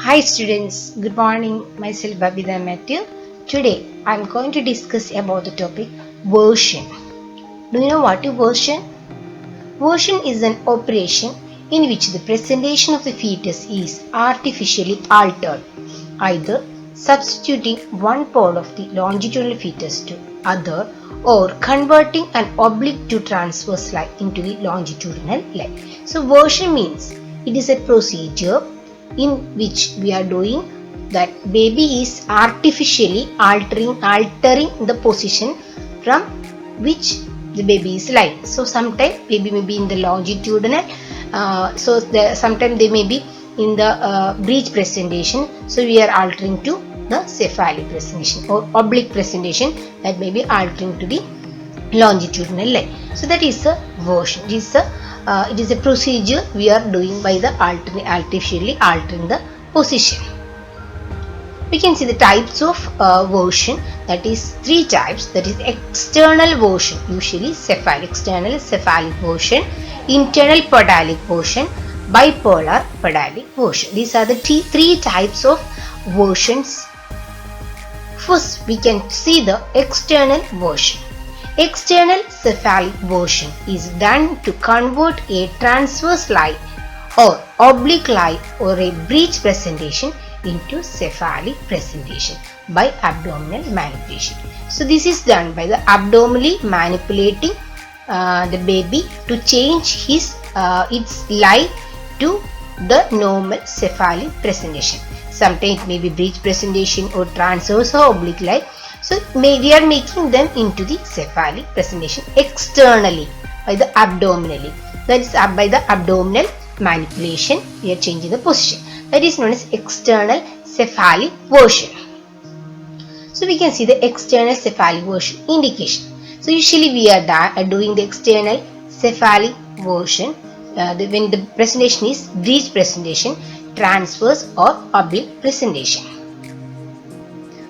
Hi students, good morning. Myself Babita Matthew. Today I am going to discuss about the topic version. Do you know what is version? Version is an operation in which the presentation of the fetus is artificially altered, either substituting one pole of the longitudinal fetus to other or converting an oblique to transverse line into the longitudinal line. So version means it is a procedure in which we are doing that baby is artificially altering the position from which the baby is lying. So sometimes baby may be in the longitudinal, sometimes they may be in the breech presentation. So we are altering to the cephalic presentation or oblique presentation, that may be altering to the longitudinal line. So that is a version. It is a procedure we are doing by the artificially altering the position. We can see the types of version, that is three types. That is external version, usually cephalic, external cephalic version, internal podalic version, bipolar podalic version. These are the three types of versions. First, we can see the external version. External cephalic version is done to convert a transverse line or oblique line or a breech presentation into cephalic presentation by abdominal manipulation. So this is done by the abdominally manipulating the baby to change its line to the normal cephalic presentation. Sometimes it may be breech presentation or transverse or oblique line. So we are making them into the cephalic presentation externally by the abdominally. That is by the abdominal manipulation we are changing the position. That is known as external cephalic version. So we can see the external cephalic version indication. So usually we are doing the external cephalic version when the presentation is breech presentation, transverse or oblique presentation.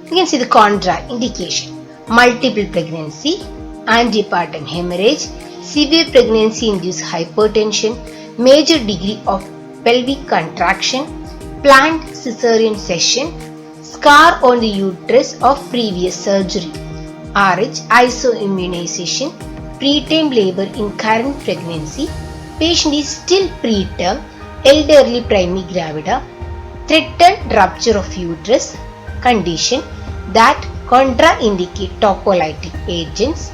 You can see the contraindication: multiple pregnancy, antepartum hemorrhage, severe pregnancy-induced hypertension, major degree of pelvic contraction, planned cesarean section, scar on the uterus of previous surgery, Rh isoimmunization, preterm labor in current pregnancy, patient is still preterm, elderly primi gravida, threatened rupture of uterus, condition that contraindicate tocolytic agents,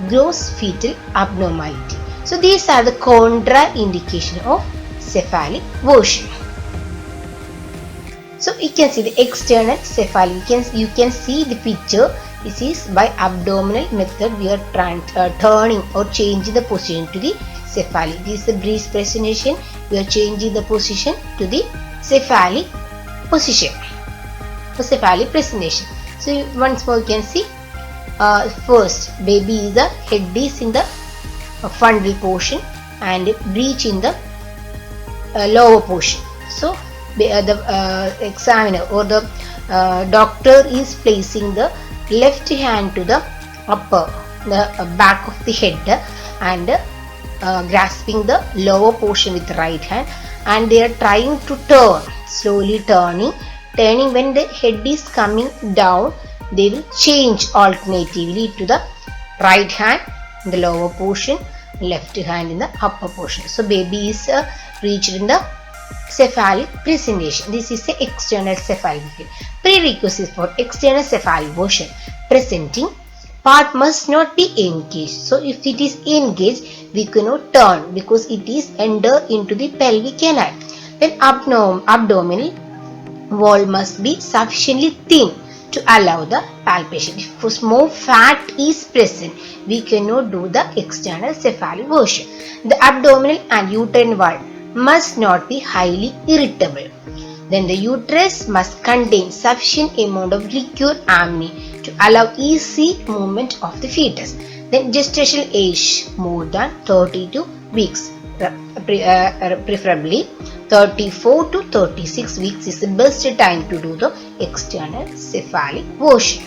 gross fetal abnormality. So these are the contraindication of cephalic version. So you can see the external cephalic. You can see the picture. This is by abdominal method we are turning or changing the position to the cephalic. This is the breech presentation. We are changing the position to the cephalic position. For cephalic presentation. So once more you can see first baby is the head is in the fundal portion and breech in the lower portion. So the examiner or the doctor is placing the left hand to the back of the head and grasping the lower portion with the right hand, and they are trying to turn, slowly turning. When the head is coming down, they will change alternatively to the right hand in the lower portion, left hand in the upper portion. So baby is reached in the cephalic presentation. This is the external cephalic. Prerequisites for external cephalic version: presenting part must not be engaged. So if it is engaged, we cannot turn because it is entered into the pelvic canal. Then abdominal wall must be sufficiently thin to allow the palpation. If more fat is present, we cannot do the external cephalic version. The abdominal and uterine wall must not be highly irritable. Then the uterus must contain sufficient amount of liquid amni to allow easy movement of the fetus. Then gestational age more than 32 weeks, preferably 34 to 36 weeks is the best time to do the external cephalic version.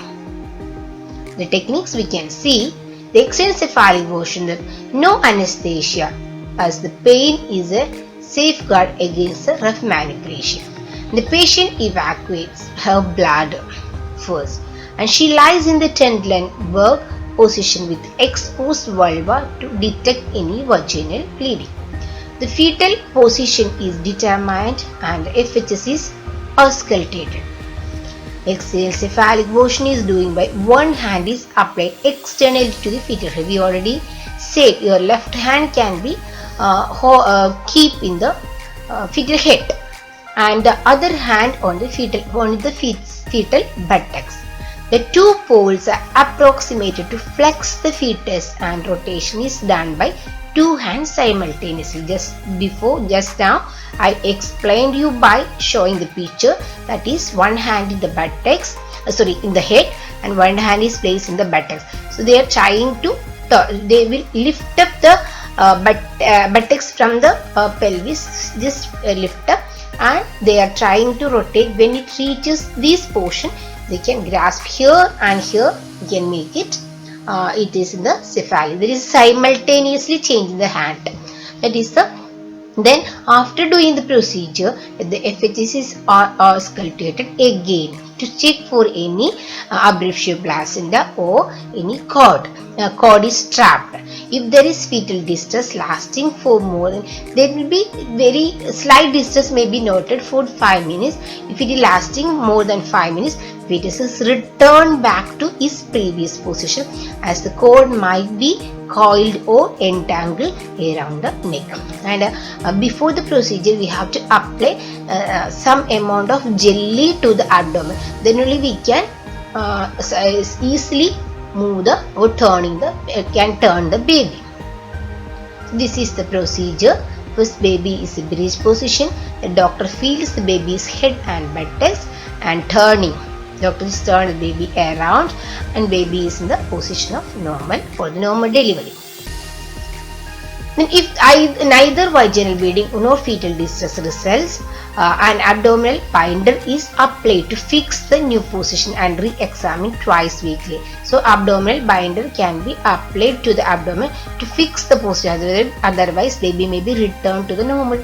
The techniques we can see: the external cephalic version, no anesthesia, as the pain is a safeguard against the rough manipulation. The patient evacuates her bladder first, and she lies in the Trendelenburg position with exposed vulva to detect any vaginal bleeding. The fetal position is determined and the FHS is auscultated. External cephalic motion is doing by one hand is applied externally to the fetal head. We already said your left hand can be keep in the fetal head and the other hand on the fetal buttocks. The two poles are approximated to flex the fetus and rotation is done by two hands simultaneously. Just now I explained you by showing the picture, that is one hand in the buttocks, in the head, and one hand is placed in the buttocks. So they are trying to, they will lift up the buttocks from the pelvis, just lift up, and they are trying to rotate. When it reaches this portion, they can grasp here and here, you can make it. It is in the cephalic. There is simultaneously changing the hand. That is the. Then after doing the procedure, the FHS are auscultated again to check for any abruptio placenta or any cord. Cord is trapped. If there is fetal distress lasting for more than, there will be very slight distress may be noted for 5 minutes. If it is lasting more than 5 minutes, fetus is returned back to its previous position as the cord might be coiled or entangled around the neck. And before the procedure, we have to apply some amount of jelly to the abdomen. Then only we can easily move the or turn the baby. This is the procedure. First, baby is in bridge position. The doctor feels the baby's head and buttocks and turning. Doctor is turn the baby around and baby is in the position of normal for the normal delivery. Then if neither vaginal bleeding nor fetal distress results, an abdominal binder is applied to fix the new position and re-examine twice weekly. So abdominal binder can be applied to the abdomen to fix the position. Otherwise, baby may be returned to the normal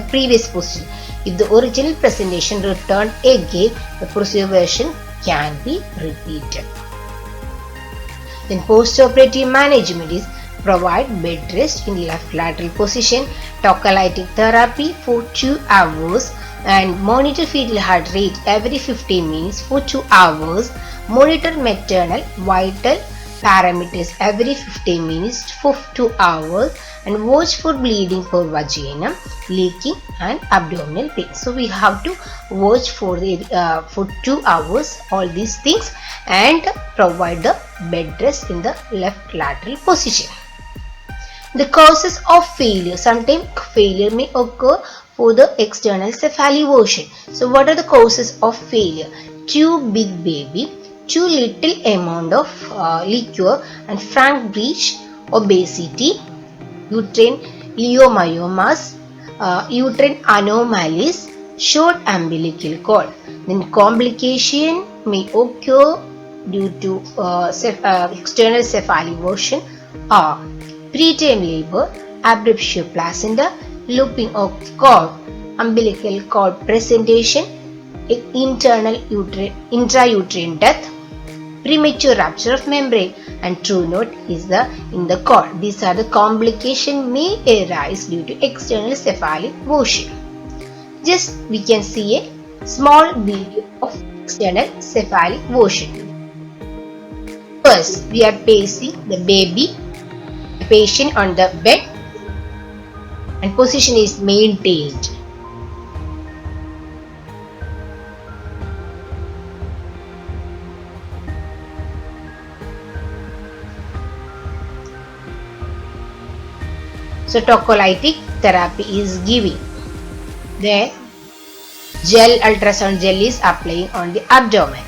previous position. If the original presentation returned again, the procedure version can be repeated. Then post-operative management is provide bed rest in left lateral position, tocolytic therapy for 2 hours, and monitor fetal heart rate every 15 minutes for 2 hours. Monitor maternal vital parameters every 15 minutes for 2 hours, and watch for bleeding for vagina, leaking, and abdominal pain. So we have to watch for 2 hours all these things and provide the bed rest in the left lateral position. The causes of failure. Sometimes failure may occur for the external cephalic version. So what are the causes of failure? Too big baby, too little amount of liquor, and frank breech, obesity, uterine leiomyomas, uterine anomalies, short umbilical cord. Then complication may occur due to external cephalic version are preterm labor, abruptio placenta, looping of cord, umbilical cord presentation, intrauterine death, premature rupture of membrane, and true note is in the cord. These are the complications may arise due to external cephalic version. Just we can see a small video of external cephalic version. First, we are placing the baby, the patient on the bed, and position is maintained. So tocolytic therapy is giving. Then ultrasound gel is applying on the abdomen.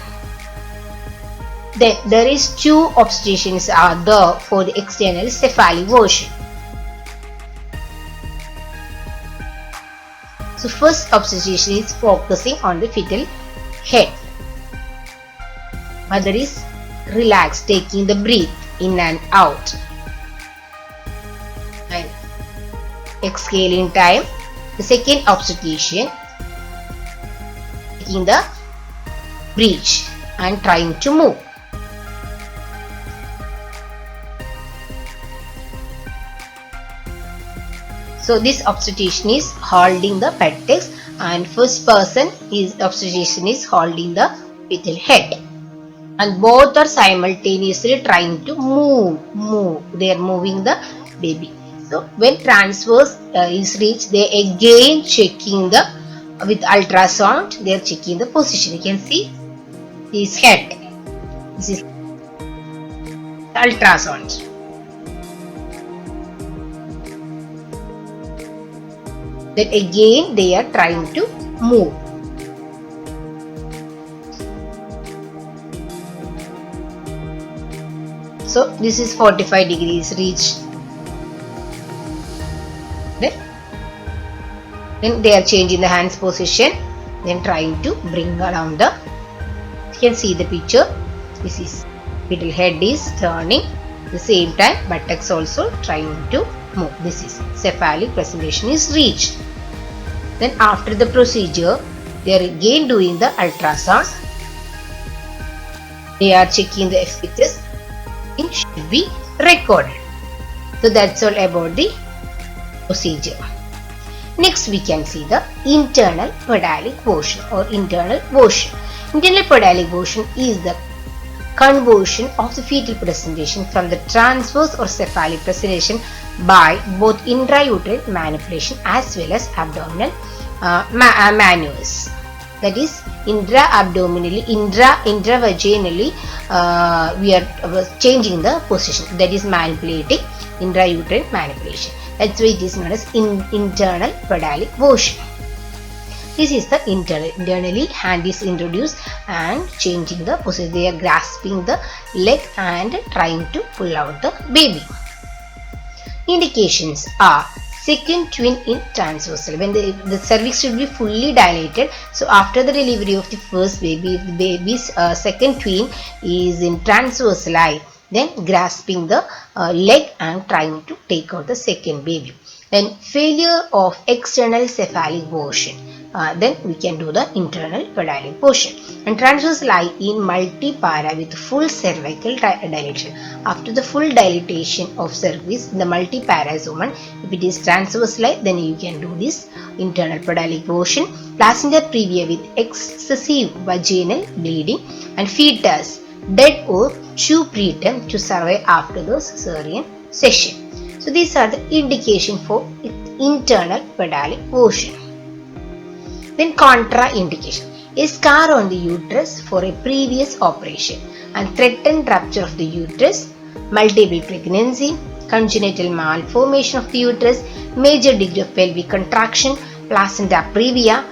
Then there is 2 obstetricians are there for the external cephalic version. So first obstetrician is focusing on the fetal head. Mother is relaxed, taking the breath in and out. And exhaling time. The second obstetrician checking the breech and trying to move. So this obstetrician is holding the petex, and first person is obstetrician is holding the fetal head, and both are simultaneously trying to move. They are moving the baby. So when transverse is reached, they again checking the with ultrasound. They are checking the position. You can see his head. This is ultrasound. Then again they are trying to move. So this is 45 degrees reached. Then they are changing the hands position, then trying to bring around the, you can see the picture. This is fetal head is turning, the same time buttocks also trying to move. This is cephalic presentation is reached. Then after the procedure, they are again doing the ultrasound. They are checking the fetus. It should be recorded. So that's all about the procedure. Next we can see the internal pedalic version or internal version. Internal pedalic version is the conversion of the fetal presentation from the transverse or cephalic presentation by both intrauterine manipulation as well as abdominal maneuvers. That is intra-abdominally, intravaginally we are changing the position. That is manipulating, intrauterine manipulation. That's why it is known as internal pedalic version. This is the internally hand is introduced and changing the position. They are grasping the leg and trying to pull out the baby. Indications are second twin in transversal. When the cervix should be fully dilated. So after the delivery of the first baby, if the baby's second twin is in transversal eye, then grasping the leg and trying to take out the second baby. Then failure of external cephalic version. Then we can do the internal pedalic portion. And transversal eye in multipara with full cervical dilation. After the full dilatation of cervix in the multipara zone, if it is transversal eye, then you can do this internal pedalic portion. Placenta previa with excessive vaginal bleeding and fetus dead or too preterm to survive after the cesarean section. So these are the indication for internal pedalic version. Then contraindication. A scar on the uterus for a previous operation and threatened rupture of the uterus, multiple pregnancy, congenital malformation of the uterus, major degree of pelvic contraction, placenta previa,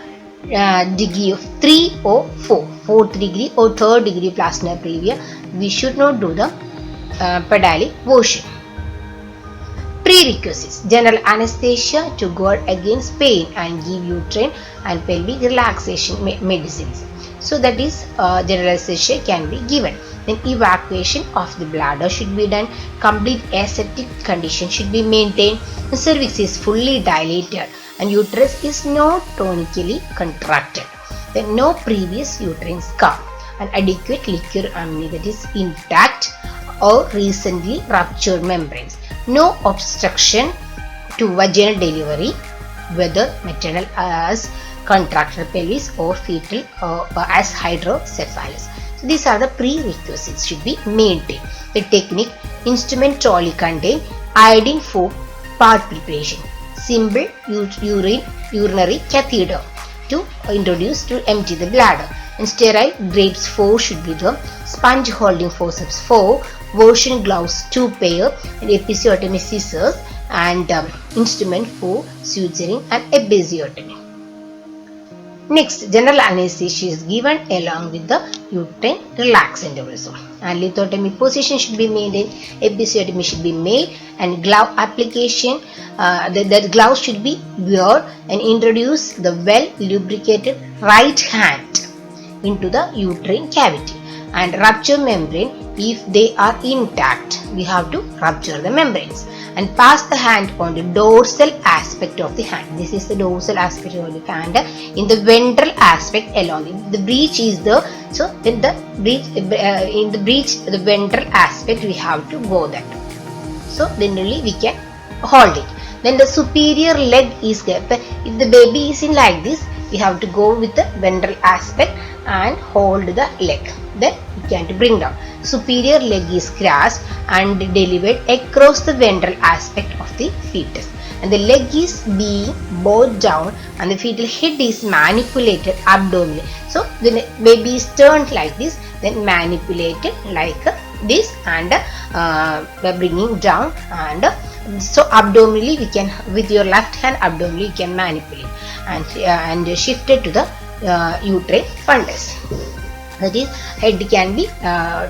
degree of 3 or 4, 4th degree or 3rd degree placenta previa, we should not do the pedalic version. Prerequisites: general anesthesia to guard against pain and give uterine and pelvic relaxation medicines. So that is general anesthesia can be given. Then evacuation of the bladder should be done. Complete aseptic condition should be maintained. The cervix is fully dilated and uterus is not tonically contracted. Then no previous uterine scar and adequate liquor amni, that is intact or recently ruptured membranes. No obstruction to vaginal delivery, whether maternal as contracted pelvis or fetal as hydrocephalus. So these are the prerequisites should be maintained. The technique: instrument trolley contain iodine for part preparation, simple urinary catheter to introduce to empty the bladder, and sterile grapes 4 should be done, sponge holding forceps 4, version gloves 2 pair, and episiotomy scissors and instrument for suturing and episiotomy. Next, general anesthesia is given along with the uterine relaxant also. And lithotomy position should be maintained, episiotomy should be made, and glove application, the glove should be worn and introduce the well lubricated right hand into the uterine cavity, and rupture membrane If they are intact, we have to rupture the membranes and pass the hand on the dorsal aspect of the hand. This is the dorsal aspect of the hand. In the ventral aspect along it. The breech is the, so in the breech, the ventral aspect, we have to go that. So then only we can hold it. Then the superior leg is kept. If the baby is in like this, we have to go with the ventral aspect and hold the leg. Then we can bring down. Superior leg is grasped and delivered across the ventral aspect of the fetus. And the leg is being bowed down and the fetal head is manipulated abdominally. So when the baby is turned like this, then manipulated like this and bringing down, and so abdominally we can, with your left hand abdominally you can manipulate and shift it to the uterine fundus. That is, head can be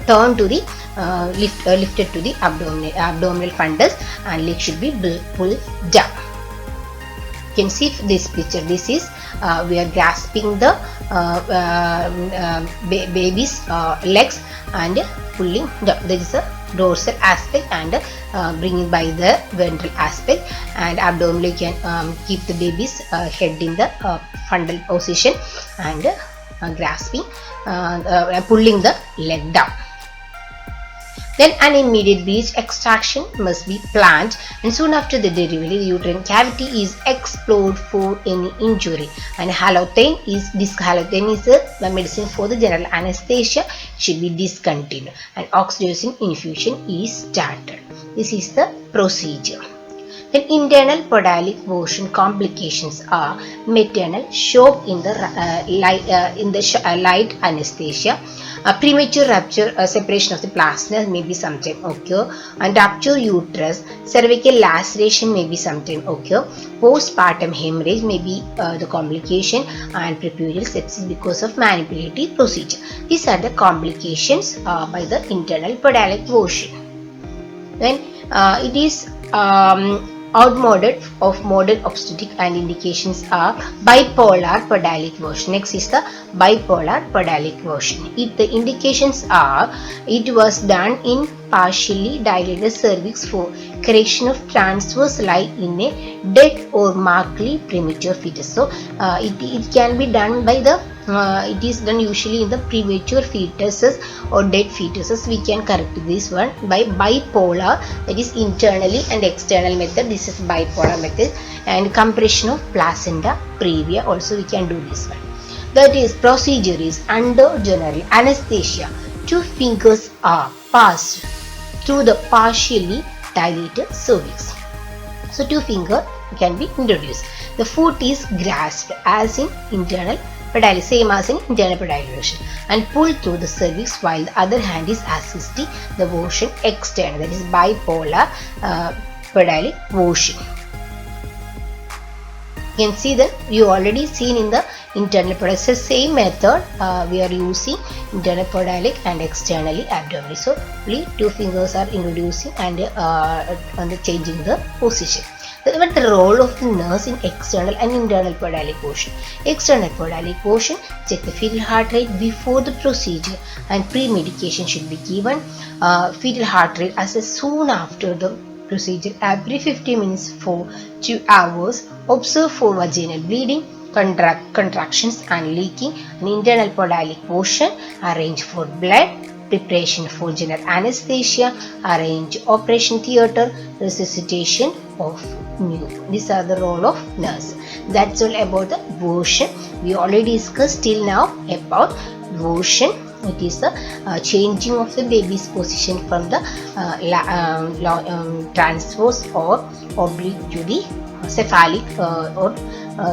turned to the lifted to the abdominal fundus and leg should be pulled down. You can see this picture. This is we are grasping the baby's legs and pulling down. There is a dorsal aspect and bringing by the ventral aspect, and abdominally you can keep the baby's head in the fundal position and grasping, pulling the leg down. Then an immediate breech extraction must be planned, and soon after the delivery the uterine cavity is explored for any injury, and halothane is a medicine for the general anesthesia, should be discontinued, and oxytocin infusion is started. This is the procedure. Then internal podalic version complications are maternal shock in the light anesthesia, premature rupture, separation of the placenta may be sometime occur, and rupture uterus, cervical laceration may be sometime occur, postpartum hemorrhage may be the complication, and prepuceral sepsis because of manipulative procedure. These are the complications by the internal podalic version. Then it is outmoded of modern obstetric, and indications are bipolar podalic version. Next is the bipolar podalic version. The indications are, it was done in partially dilated cervix for correction of transverse lie in a dead or markedly premature fetus. So it can be done by the it is done usually in the premature fetuses or dead fetuses. We can correct this one by bipolar, that is internally and external method. This is bipolar method, and compression of placenta previa also we can do this one. That is, procedure is under general anesthesia. 2 fingers are passed through the partially dilated cervix. So 2 fingers can be introduced. The foot is grasped as in internal podalic, same as in internal podalic version, and pulled through the cervix while the other hand is assisting the version external. That is bipolar podalic version. You can see that you already seen in the internal podalic. So same method we are using internal podalic and externally abdominal. So only 2 fingers are introducing and changing the position. What the role of the nurse in external and internal podalic version? External podalic version, check the fetal heart rate before the procedure, and pre-medication should be given. Fetal heart rate as soon after the procedure every 50 minutes for 2 hours. Observe for vaginal bleeding, contractions and leaking. An internal podalic version, arrange for blood, preparation for general anesthesia, arrange operation theatre, resuscitation of new. These are the role of nurse. That's all about the version. We already discussed till now about version. It is the changing of the baby's position from the transverse or oblique to the cephalic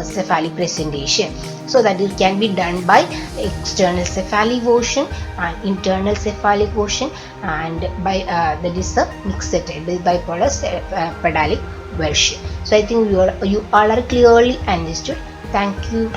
cephalic presentation. So that it can be done by external cephalic version and internal cephalic version, and by that is the mixed type, the bipolar podalic version. So I think you all are clearly understood. Thank you.